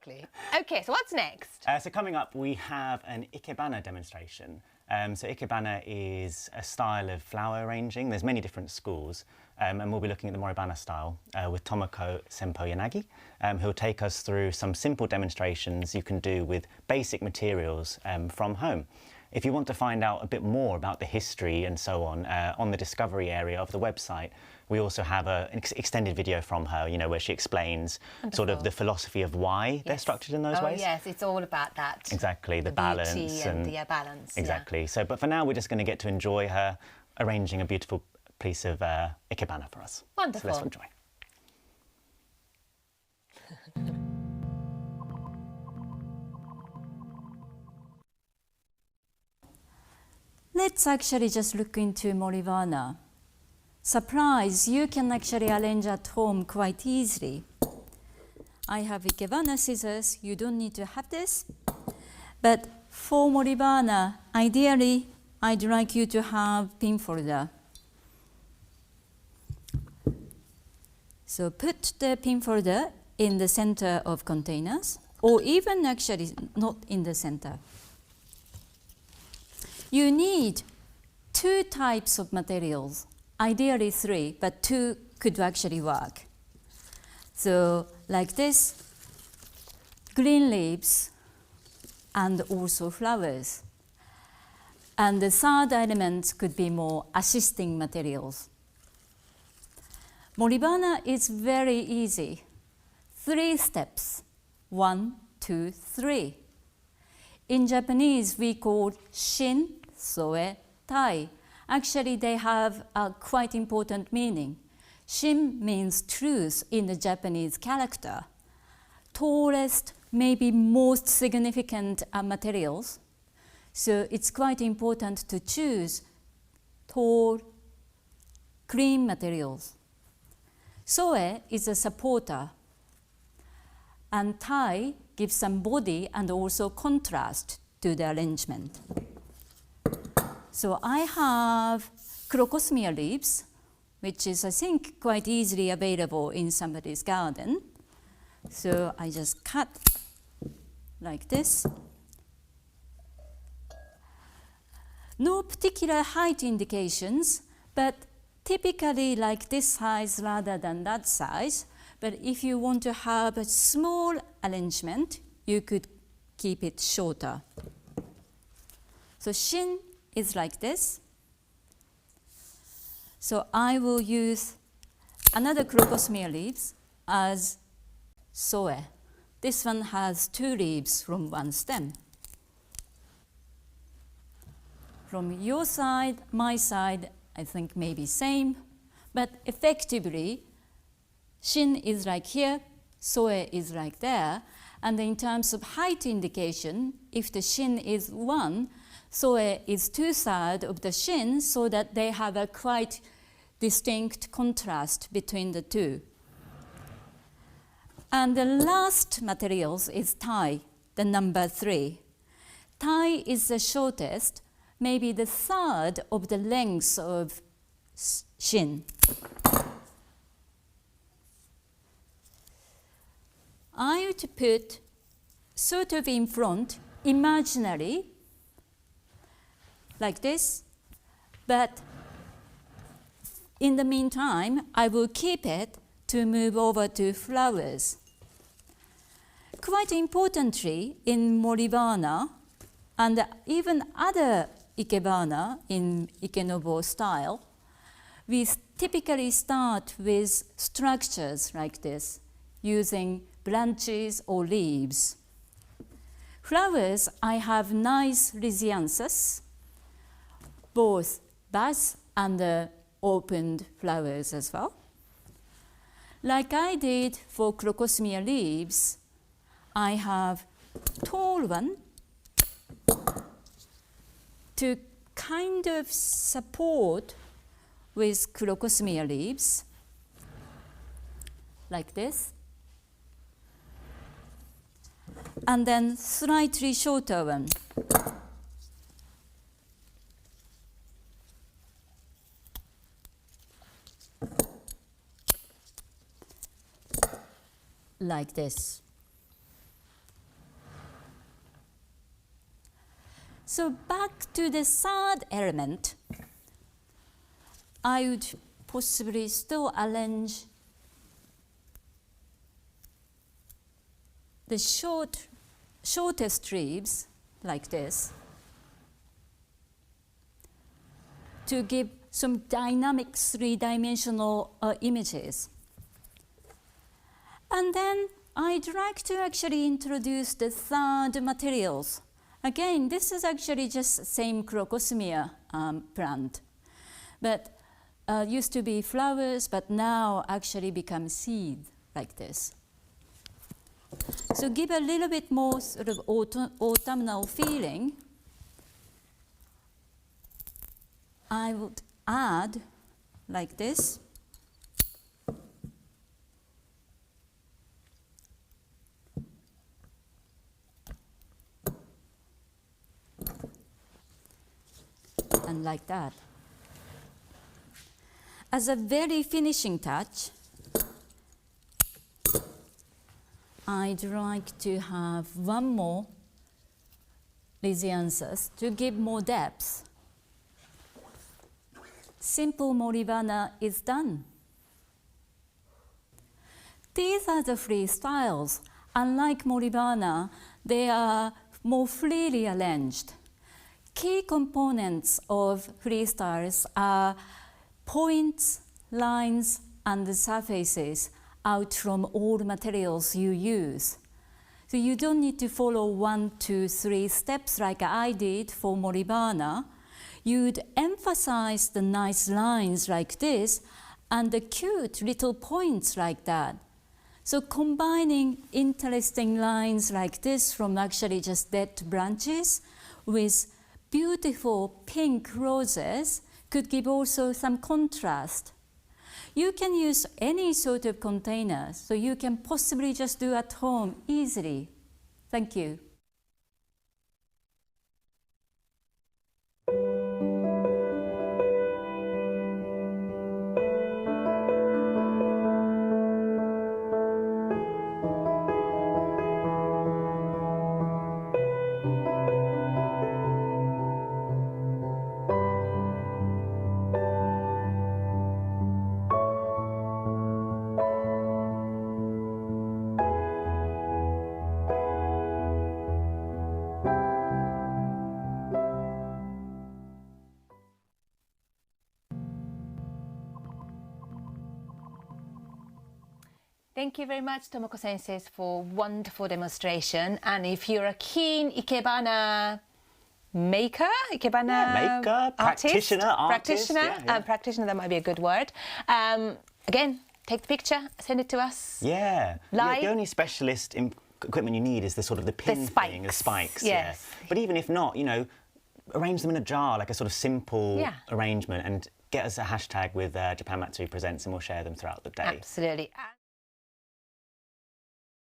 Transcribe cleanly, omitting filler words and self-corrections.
Exactly. Okay, so what's next? So coming up, we have an Ikebana demonstration. So Ikebana is a style of flower arranging. There's many different schools, and we'll be looking at the Moribana style with Tomoko Sempo Yanagi, who'll take us through some simple demonstrations you can do with basic materials from home. If you want to find out a bit more about the history and so on the discovery area of the website, we also have an extended video from her, where she explains sort of the philosophy of why they're structured in those ways. Oh yes, it's all about that. Exactly, the balance and the balance. Exactly. Yeah. So, but for now, we're just going to get to enjoy her arranging a beautiful piece of Ikebana for us. Wonderful. So let's enjoy. Let's actually just look into Moribana. Surprise, you can actually arrange at home quite easily. I have Ikebana scissors, you don't need to have this. But for Moribana, ideally, I'd like you to have pin folder. So put the pin folder in the center of containers, or even actually not in the center. You need two types of materials, ideally three, but two could actually work. So like this, green leaves and also flowers. And the third element could be more assisting materials. Moribana is very easy. 3 steps, 1, 2, 3. In Japanese, we call shin, soe, tai. Actually, they have a quite important meaning. Shin means truth in the Japanese character. Tallest, maybe most significant materials. So it's quite important to choose tall, clean materials. Soe is a supporter, and tai gives some body and also contrast to the arrangement. So I have crocosmia leaves, which is, I think, quite easily available in somebody's garden. So I just cut like this. No particular height indications, but typically like this size rather than that size. But if you want to have a small arrangement, you could keep it shorter. So shin is like this. So I will use another crocosmia leaves as soe. This one has 2 leaves from one stem. From your side, my side, I think maybe same, but effectively, shin is like here, soe is like there, and in terms of height indication, if the shin is 1, soe is 2/3 of the shin, so that they have a quite distinct contrast between the two. And the last materials is tai, the number 3. Tai is the shortest, maybe the 1/3 of the length of shin. I would put sort of in front, imaginary, like this, but in the meantime, I will keep it to move over to flowers. Quite importantly, in Moribana, and even other Ikebana in Ikenobo style, we typically start with structures like this, using branches or leaves. Flowers, I have nice Lysianthus, both buds and opened flowers as well. Like I did for crocosmia leaves, I have tall one to kind of support with crocosmia leaves, like this. And then slightly shorter one. Like this. So back to the third element, I would possibly still arrange the shortest stripes like this to give some dynamic three-dimensional images. And then I'd like to actually introduce the third materials. Again, this is actually just same crocosmia plant, but used to be flowers, but now actually become seed like this. So give a little bit more sort of autumnal feeling. I would add like this. And like that. As a very finishing touch, I'd like to have one more Lysianthus to give more depth. Simple Moribana is done. These are the free styles. Unlike Moribana, they are more freely arranged. Key components of freestyles are points, lines, and the surfaces out from all materials you use. So you don't need to follow 1, 2, 3 steps like I did for Moribana. You'd emphasize the nice lines like this and the cute little points like that. So combining interesting lines like this from actually just dead branches with beautiful pink roses could give also some contrast. You can use any sort of container, so you can possibly just do at home easily. Thank you. Thank you very much, Tomoko Sensei, for wonderful demonstration. And if you're a keen Ikebana maker, Ikebana artist, practitioner, that might be a good word. Again, take the picture, send it to us. Yeah. Live. The only specialist equipment you need is the sort of the pin thing, the spikes. Yes. Yeah. But even if not, you know, arrange them in a jar, like a sort of simple arrangement, and get us a hashtag with Japan Matsuri Presents, and we'll share them throughout the day. Absolutely.